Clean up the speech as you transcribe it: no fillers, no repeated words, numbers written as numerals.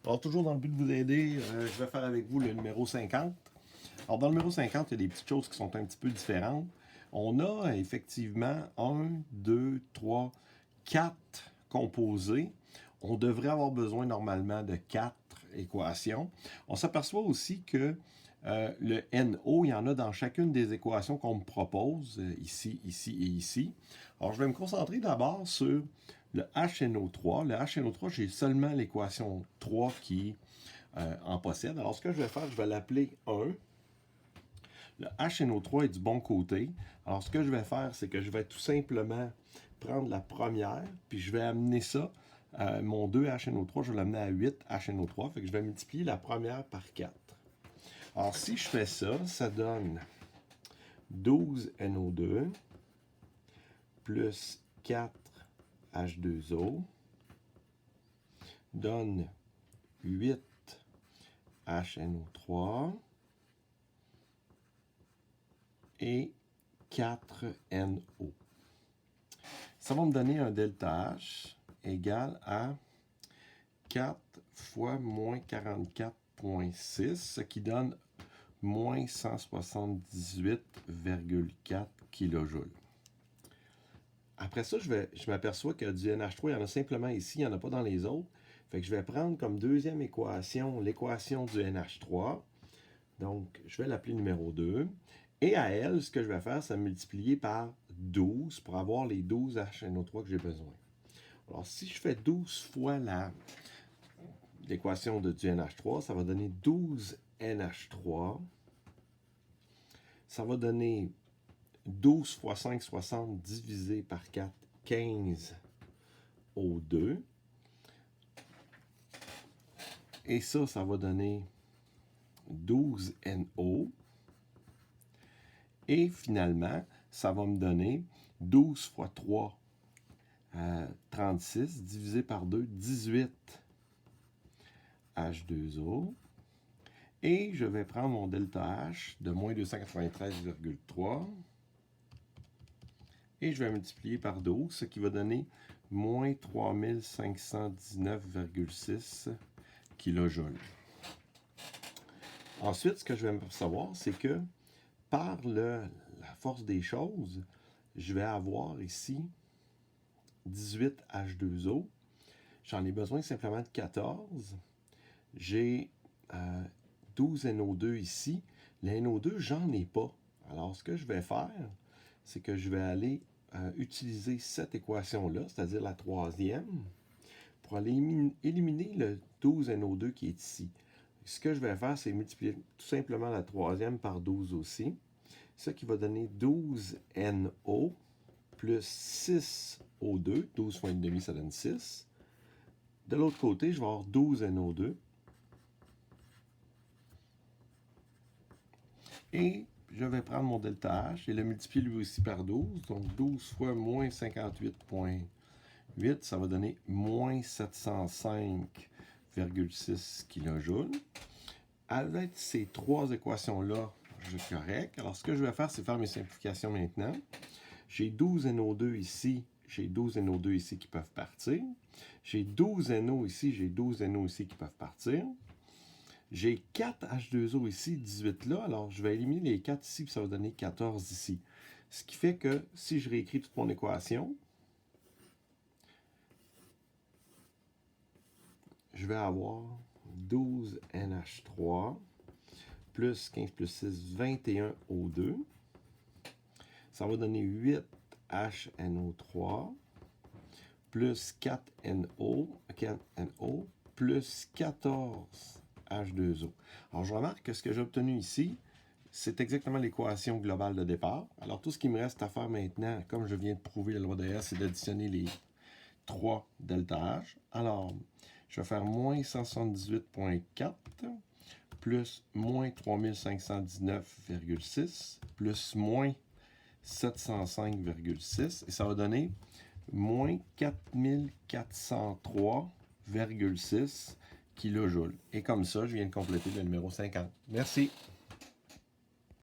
Alors, toujours dans le but de vous aider, je vais faire avec vous le numéro 50. Alors, dans le numéro 50, il y a des petites choses qui sont un petit peu différentes. On a effectivement 1, 2, 3, 4 composés. On devrait avoir besoin normalement de 4 équations. On s'aperçoit aussi que le NO, il y en a dans chacune des équations qu'on me propose, ici, ici et ici. Alors, je vais me concentrer d'abord sur le HNO3. Le HNO3, j'ai seulement l'équation 3 qui en possède. Alors, ce que je vais faire, je vais l'appeler 1. Le HNO3 est du bon côté. Alors, ce que je vais faire, c'est que je vais tout simplement prendre la première, puis je vais amener ça, mon 2HNO3, je vais l'amener à 8HNO3. Fait que je vais multiplier la première par 4. Alors, si je fais ça, ça donne 12NO2 plus 4H2O donne 8HNO3 et 4NO. Ça va me donner un delta H égal à 4 fois moins 44,6, ce qui donne moins 178,4 kJ. Après ça, je m'aperçois que du NH3, il y en a simplement ici, il n'y en a pas dans les autres. Fait que je vais prendre comme deuxième équation l'équation du NH3. Donc, je vais l'appeler numéro 2. Et à elle, ce que je vais faire, c'est multiplier par 12 pour avoir les 12 HNO3 que j'ai besoin. Alors, si je fais 12 fois l'équation du NH3, ça va donner 12 NH3. Ça va donner 12 fois 5, 60 divisé par 4, 15 O2. Et ça va donner 12 NO. Et finalement, ça va me donner 12 fois 3, 36, divisé par 2, 18 H2O. Et je vais prendre mon delta H de moins 293,3. Et je vais multiplier par 12, ce qui va donner moins 3519,6 kJ. Ensuite, ce que je vais savoir, c'est que par la force des choses, je vais avoir ici 18 H2O. J'en ai besoin simplement de 14. J'ai 12 NO2 ici. Les NO2, j'en ai pas. Alors, ce que je vais faire, c'est que je vais aller utiliser cette équation-là, c'est-à-dire la troisième, pour aller éliminer le 12 NO2 qui est ici. Ce que je vais faire, c'est multiplier tout simplement la troisième par 12 aussi. Ce qui va donner 12 NO plus 6 O2. 12 fois 1,5, ça donne 6. De l'autre côté, je vais avoir 12 NO2. Et je vais prendre mon delta H et le multiplier lui aussi par 12. Donc 12 fois moins 58,8, ça va donner moins 705,6 kJ. Avec ces trois équations-là, je suis correct. Alors, ce que je vais faire, c'est faire mes simplifications maintenant. J'ai 12 NO2 ici, j'ai 12 NO2 ici qui peuvent partir. J'ai 12 NO ici, j'ai 12 NO ici qui peuvent partir. J'ai 4 H2O ici, 18 là. Alors, je vais éliminer les 4 ici, puis ça va donner 14 ici. Ce qui fait que si je réécris toute mon équation, je vais avoir 12 NH3 plus 15 plus 6, 21 O2. Ça va donner 8 HNO3 plus 4 NO plus 14 H2O. Alors, je remarque que ce que j'ai obtenu ici, c'est exactement l'équation globale de départ. Alors, tout ce qui me reste à faire maintenant, comme je viens de prouver la loi de R, c'est d'additionner les 3 delta H. Alors, je vais faire moins 178,4 plus moins 3519,6 plus moins 705,6 et ça va donner moins 4403,6 kJ. Et comme ça, je viens de compléter le numéro 50. Merci.